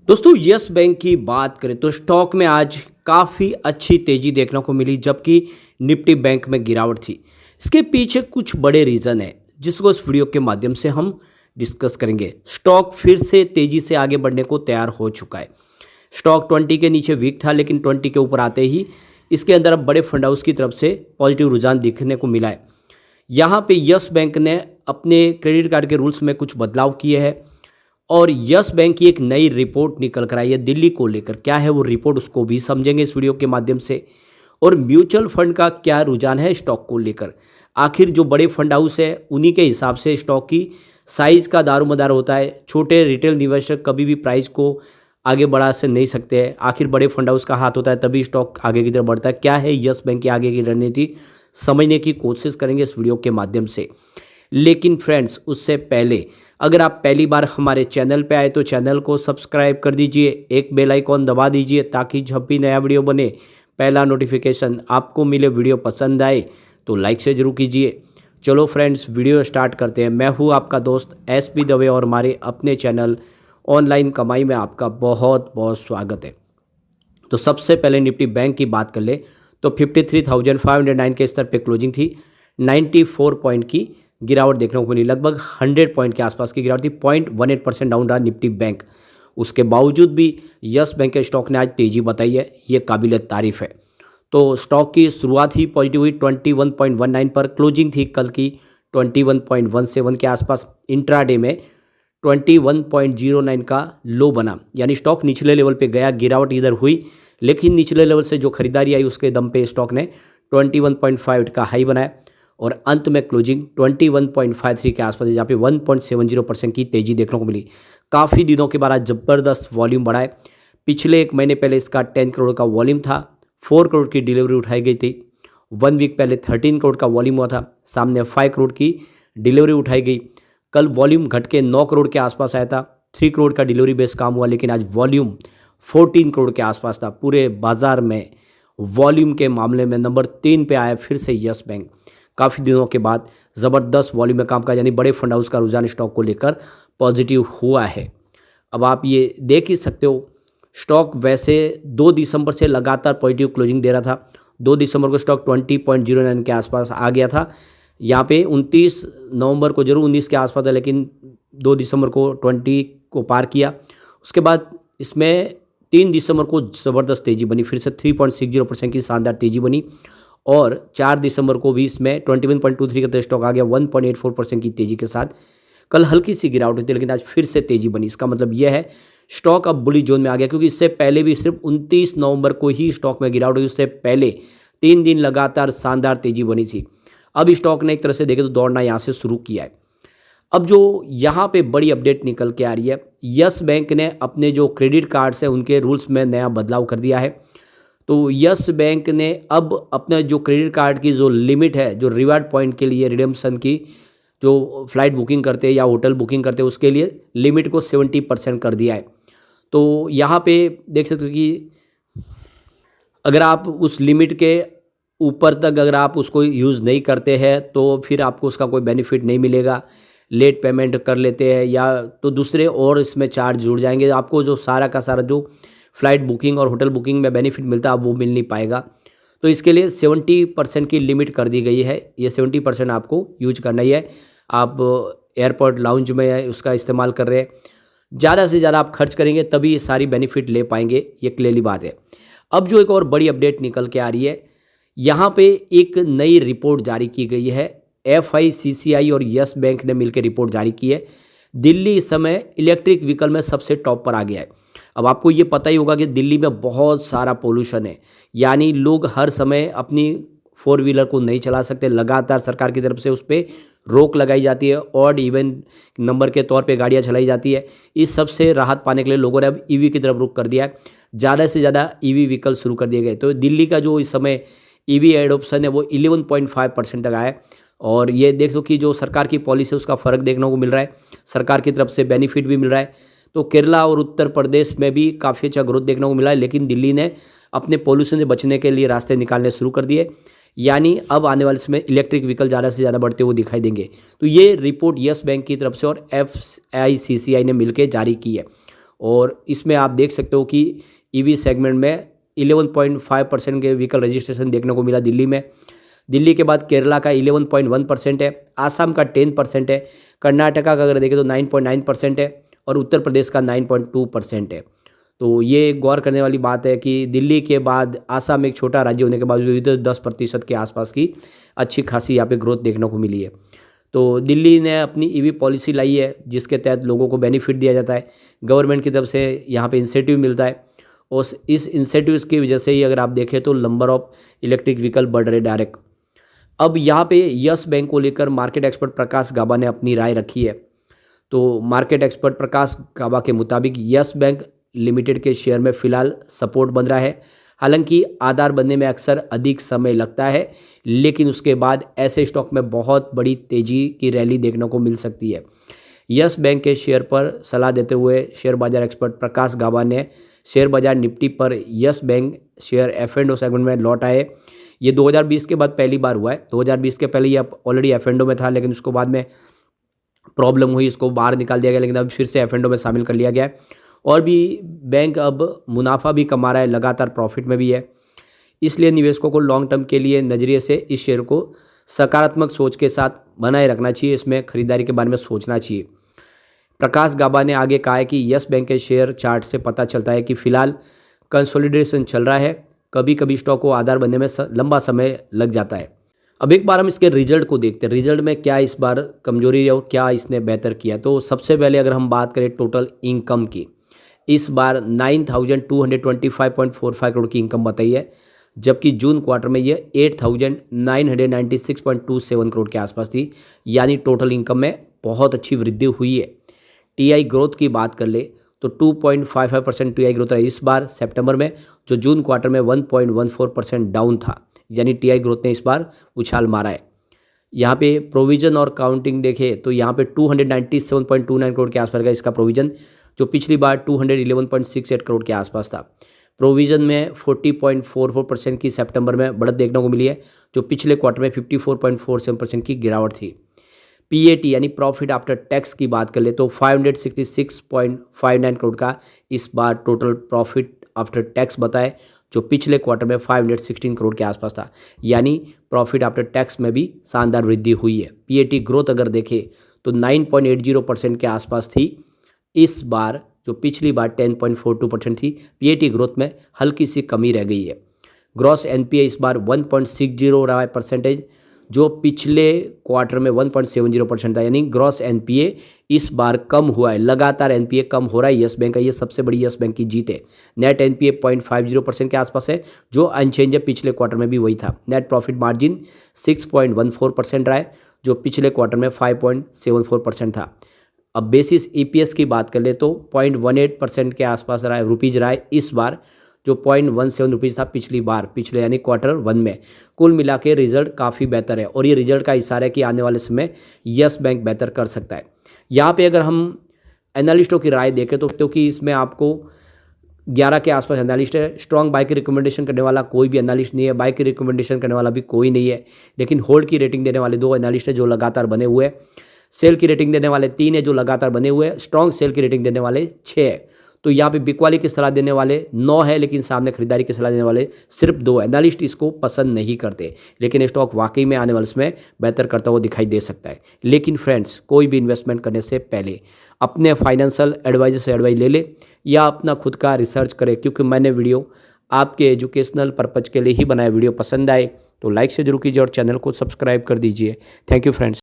दोस्तों yes bank की बात करें तो स्टॉक में आज काफ़ी अच्छी तेज़ी देखने को मिली, जबकि निफ्टी बैंक में गिरावट थी। इसके पीछे कुछ बड़े रीज़न है जिसको इस वीडियो के माध्यम से हम डिस्कस करेंगे। स्टॉक फिर से तेज़ी से आगे बढ़ने को तैयार हो चुका है। स्टॉक 20 के नीचे वीक था, लेकिन 20 के ऊपर आते ही इसके अंदर अब बड़े फंड हाउस की तरफ से पॉजिटिव रुझान दिखने को मिला है। यहाँ पे यस बैंक ने अपने क्रेडिट कार्ड के रूल्स में कुछ बदलाव किए हैं और यस बैंक की एक नई रिपोर्ट निकल कर आई है दिल्ली को लेकर। क्या है वो रिपोर्ट, उसको भी समझेंगे इस वीडियो के माध्यम से। और म्यूचुअल फंड का क्या रुझान है स्टॉक को लेकर। आखिर जो बड़े फंड हाउस है उन्हीं के हिसाब से स्टॉक की साइज का दारोमदार होता है। छोटे रिटेल निवेशक कभी भी प्राइस को आगे बढ़ा से नहीं सकते हैं। आखिर बड़े फंड हाउस का हाथ होता है तभी स्टॉक आगे की तरफ बढ़ता है। क्या है यस बैंक की आगे की रणनीति, समझने की कोशिश करेंगे इस वीडियो के माध्यम से। लेकिन फ्रेंड्स, उससे पहले अगर आप पहली बार हमारे चैनल पे आए तो चैनल को सब्सक्राइब कर दीजिए, एक बेल आइकॉन दबा दीजिए ताकि जब भी नया वीडियो बने पहला नोटिफिकेशन आपको मिले। वीडियो पसंद आए तो लाइक से जरूर कीजिए। चलो फ्रेंड्स, वीडियो स्टार्ट करते हैं। मैं हूँ आपका दोस्त SP दवे और हमारे अपने चैनल ऑनलाइन कमाई में आपका बहुत बहुत स्वागत है। तो सबसे पहले निफ्टी बैंक की बात कर ले तो 53,509 के स्तर पे क्लोजिंग थी। 94 पॉइंट की गिरावट देखने को मिली, लगभग 100 पॉइंट के आसपास की गिरावट थी। 0.18% डाउन रहा निफ्टी बैंक। उसके बावजूद भी यस बैंक के स्टॉक ने आज तेजी बताई है, ये काबिल तारीफ है। तो स्टॉक की शुरुआत ही पॉजिटिव हुई 21.19 पर, क्लोजिंग थी कल की 21.17 के आसपास। इंट्राडे में 21.09 का लो बना, यानी स्टॉक निचले लेवल पे गया। गिरावट इधर हुई, लेकिन निचले लेवल से जो खरीदारी आई उसके दम पे स्टॉक ने 21.5 का हाई बनाया और अंत में क्लोजिंग 21.53 के आसपास, जहाँ पे 1.70% की तेजी देखने को मिली। काफ़ी दिनों के बाद आज ज़बरदस्त वॉल्यूम बढ़ा है। पिछले एक महीने पहले इसका 10 करोड़ का वॉल्यूम था, 4 करोड़ की डिलीवरी उठाई गई थी। 1 वीक पहले 13 करोड़ का वॉल्यूम हुआ था, सामने 5 करोड़ की डिलीवरी उठाई गई। कल वॉल्यूम घट के 9 करोड़ के आसपास आया था, 3 करोड़ का डिलीवरी बेस काम हुआ, लेकिन आज वॉल्यूम 14 करोड़ के आसपास था। पूरे बाजार में वॉल्यूम के मामले में नंबर 3 पे आया फिर से यस बैंक। काफ़ी दिनों के बाद ज़बरदस्त वॉल्यूम में काम का, यानी बड़े फंड हाउस का रुझान स्टॉक को लेकर पॉजिटिव हुआ है। अब आप ये देख ही सकते हो, स्टॉक वैसे 2 दिसंबर से लगातार पॉजिटिव क्लोजिंग दे रहा था। 2 दिसंबर को स्टॉक 20.09 के आसपास आ गया था। यहाँ पे 29 नवंबर को जरूर 19 के आसपास था, लेकिन 2 दिसंबर को 20 को पार किया। उसके बाद इसमें 3 दिसंबर को ज़बरदस्त तेज़ी बनी, फिर से 3.60% की शानदार तेज़ी बनी। और 4 दिसंबर को भी इसमें 21.23 का स्टॉक आ गया 1.84% की तेज़ी के साथ। कल हल्की सी गिरावट हुई थी, लेकिन आज फिर से तेज़ी बनी। इसका मतलब यह है स्टॉक अब बुलिश जोन में आ गया, क्योंकि इससे पहले भी सिर्फ 29 नवंबर को ही स्टॉक में गिरावट हुई। उससे पहले 3 दिन लगातार शानदार तेज़ी बनी थी। अब स्टॉक ने एक तरह से देखे तो दौड़ना यहाँ से शुरू किया है। अब जो यहाँ पे बड़ी अपडेट निकल के आ रही है, यस बैंक ने अपने जो क्रेडिट कार्ड्स है उनके रूल्स में नया बदलाव कर दिया है। तो यस बैंक ने अब अपना जो क्रेडिट कार्ड की जो लिमिट है, जो रिवार्ड पॉइंट के लिए रिडेम्पशन की, जो फ्लाइट बुकिंग करते हैं या होटल बुकिंग करते हैं उसके लिए लिमिट को 70% कर दिया है। तो यहाँ पे देख सकते हो कि अगर आप उस लिमिट के ऊपर तक अगर आप उसको यूज़ नहीं करते हैं तो फिर आपको उसका कोई बेनिफिट नहीं मिलेगा। लेट पेमेंट कर लेते हैं या तो दूसरे और इसमें चार्ज जुड़ जाएंगे। आपको जो सारा का सारा जो फ्लाइट बुकिंग और होटल बुकिंग में बेनिफिट मिलता है वो मिल नहीं पाएगा। तो इसके लिए 70% की लिमिट कर दी गई है। ये 70% आपको यूज करना ही है। आप एयरपोर्ट लाउंज में उसका इस्तेमाल कर रहे हैं, ज़्यादा से ज़्यादा आप खर्च करेंगे तभी ये सारी बेनिफिट ले पाएंगे, ये क्लियरली बात है। अब जो एक और बड़ी अपडेट निकल के आ रही है, यहाँ पे एक नई रिपोर्ट जारी की गई है। FICCI और यस बैंक ने मिलकर रिपोर्ट जारी की है। दिल्ली इस समय इलेक्ट्रिक व्हीकल में सबसे टॉप पर आ गया है। अब आपको ये पता ही होगा कि दिल्ली में बहुत सारा पोल्यूशन है, यानी लोग हर समय अपनी 4 व्हीलर को नहीं चला सकते। लगातार सरकार की तरफ से उस पर रोक लगाई जाती है, ऑड इवन नंबर के तौर पे गाड़ियाँ चलाई जाती है। इस सब से राहत पाने के लिए लोगों ने अब EV की तरफ रुख कर दिया है। ज़्यादा से ज़्यादा EV व्हीकल शुरू कर दिए गए। तो दिल्ली का जो इस समय EV एडोप्शन है वो 11.5% तक आया है। और ये देख लो कि जो सरकार की पॉलिसी है उसका फ़र्क देखने को मिल रहा है, सरकार की तरफ से बेनिफिट भी मिल रहा है। तो केरला और उत्तर प्रदेश में भी काफ़ी अच्छा ग्रोथ देखने को मिला है, लेकिन दिल्ली ने अपने पॉल्यूशन से बचने के लिए रास्ते निकालने शुरू कर दिए। यानी अब आने वाले समय इलेक्ट्रिक व्हीकल ज़्यादा से ज़्यादा बढ़ते हुए दिखाई देंगे। तो ये रिपोर्ट यस बैंक की तरफ से और FICCI ने मिलकर जारी की है। और इसमें आप देख सकते हो कि ईवी सेगमेंट में 11.5% के व्हीकल रजिस्ट्रेशन देखने को मिला दिल्ली में। दिल्ली के बाद केरला का 11.1% है, आसाम का 10% है, कर्नाटका का अगर देखें तो 9.9% है और उत्तर प्रदेश का 9.2% है। तो ये गौर करने वाली बात है कि दिल्ली के बाद आसाम एक छोटा राज्य होने के बावजूद 10% के आसपास की अच्छी खासी यहाँ पे ग्रोथ देखने को मिली है। तो दिल्ली ने अपनी ईवी पॉलिसी लाई है जिसके तहत लोगों को बेनिफिट दिया जाता है, गवर्नमेंट की तरफ से यहाँ पे इंसेंटिव मिलता है और इस इंसेंटिव्स की वजह से ही अगर आप देखें तो नंबर ऑफ इलेक्ट्रिक व्हीकल बढ़ रहे डायरेक्ट। अब यहाँ पे यस बैंक को लेकर मार्केट एक्सपर्ट प्रकाश गाबा ने अपनी राय रखी है। तो मार्केट एक्सपर्ट प्रकाश गाबा के मुताबिक यस बैंक लिमिटेड के शेयर में फिलहाल सपोर्ट बन रहा है। हालांकि आधार बनने में अक्सर अधिक समय लगता है, लेकिन उसके बाद ऐसे स्टॉक में बहुत बड़ी तेजी की रैली देखने को मिल सकती है। यस बैंक के शेयर पर सलाह देते हुए शेयर बाजार एक्सपर्ट प्रकाश गाबा ने शेयर बाजार निफ्टी पर yes bank share F&O segment में लौट आए। ये 2020 के बाद पहली बार हुआ है। 2020 के पहले ये ऑलरेडी F&O में था, लेकिन उसको बाद में प्रॉब्लम हुई, इसको बाहर निकाल दिया गया, लेकिन अब फिर से F&O में शामिल कर लिया गया है। और भी बैंक अब मुनाफा भी कमा रहा है, लगातार प्रॉफिट में भी है। इसलिए निवेशकों को लॉन्ग टर्म के लिए नज़रिए से इस शेयर को सकारात्मक सोच के साथ बनाए रखना चाहिए, इसमें खरीदारी के बारे में सोचना चाहिए। प्रकाश गाबा ने आगे कहा है कि यस बैंक के शेयर चार्ट से पता चलता है कि फिलहाल कंसोलिडेशन चल रहा है, कभी कभी स्टॉक को आधार बनने में लंबा समय लग जाता है। अब एक बार हम इसके रिजल्ट को देखते हैं, रिजल्ट में क्या इस बार कमजोरी है और क्या इसने बेहतर किया। तो सबसे पहले अगर हम बात करें टोटल इनकम की, इस बार 9,225.45 करोड़ की इनकम बताई है, जबकि जून क्वार्टर में ये 8,996.27 करोड़ के आसपास थी, यानी टोटल इनकम में बहुत अच्छी वृद्धि हुई है। टीआई ग्रोथ की बात कर ले तो 2.55% टीआई ग्रोथ है इस बार सितंबर में, जो जून क्वार्टर में 1.14% डाउन था, यानी टीआई ग्रोथ ने इस बार उछाल मारा है। यहाँ पे प्रोविजन और काउंटिंग देखें तो यहाँ पे 297.29 करोड़ के आसपास का इसका प्रोविजन, जो पिछली बार 211.68 करोड़ के आसपास था। प्रोविजन में 40.44% की सितंबर में बढ़त देखने को मिली है, जो पिछले क्वार्टर में 54.47% की गिरावट थी। पीएटी यानी प्रॉफिट आफ्टर टैक्स की बात कर ले तो 566.59 करोड़ का इस बार टोटल प्रॉफिट आफ्टर टैक्स बताए, जो पिछले क्वार्टर में 516 करोड़ के आसपास था, यानी प्रॉफिट आफ्टर टैक्स में भी शानदार वृद्धि हुई है। पीएटी ग्रोथ अगर देखें तो 9.80% के आसपास थी इस बार, जो पिछली बार 10.42% थी। पीएटी ग्रोथ में हल्की सी कमी रह गई है। ग्रॉस एनपीए इस बार 1.60 रहा है परसेंटेज, जो पिछले क्वार्टर में 1.70% था, यानी ग्रॉस एनपीए इस बार कम हुआ है। लगातार एनपीए कम हो रहा है यस बैंक का, ये सबसे बड़ी यस बैंक की जीत है। नेट एनपीए 0.50% के आसपास है, जो अनचेंज है, पिछले क्वार्टर में भी वही था। नेट प्रॉफिट मार्जिन 6.14% रहा है, जो पिछले क्वार्टर में 5.74% था। अब बेसिस ईपीएस की बात कर ले तो 0.18% के आसपास रहा है, रुपीज़ रहा है इस बार, जो 0.17 रुपीज़ था पिछले यानी क्वार्टर 1 में। कुल मिला के रिजल्ट काफ़ी बेहतर है और ये रिजल्ट का इशारा है कि आने वाले समय यस बैंक बेहतर कर सकता है। यहाँ पे अगर हम एनालिस्टों की राय देखें तो क्योंकि इसमें आपको 11 के आसपास एनालिस्ट है, स्ट्रॉन्ग बाय की रिकमेंडेशन करने वाला कोई भी एनालिस्ट नहीं है, बाय की रिकमेंडेशन करने वाला भी कोई नहीं है, लेकिन होल्ड की रेटिंग देने वाले 2 एनालिस्ट है जो लगातार बने हुए हैं। सेल की रेटिंग देने वाले 3 है जो लगातार बने हुए हैं, स्ट्रॉन्ग सेल की रेटिंग देने वाले 6 है। तो यहाँ पे बिकवाली की सलाह देने वाले 9 है, लेकिन सामने खरीदारी की सलाह देने वाले सिर्फ 2 एनालिस्ट इसको पसंद नहीं करते, लेकिन स्टॉक वाकई में आने वाले समय बेहतर करता हुआ दिखाई दे सकता है। लेकिन फ्रेंड्स, कोई भी इन्वेस्टमेंट करने से पहले अपने फाइनेंशियल एडवाइजर से एडवाइस ले ले या अपना खुद का रिसर्च करें, क्योंकि मैंने वीडियो आपके एजुकेशनल पर्पज़ के लिए ही बनाया। वीडियो पसंद आए तो लाइक से जरूर कीजिए और चैनल को सब्सक्राइब कर दीजिए। Thank you friends.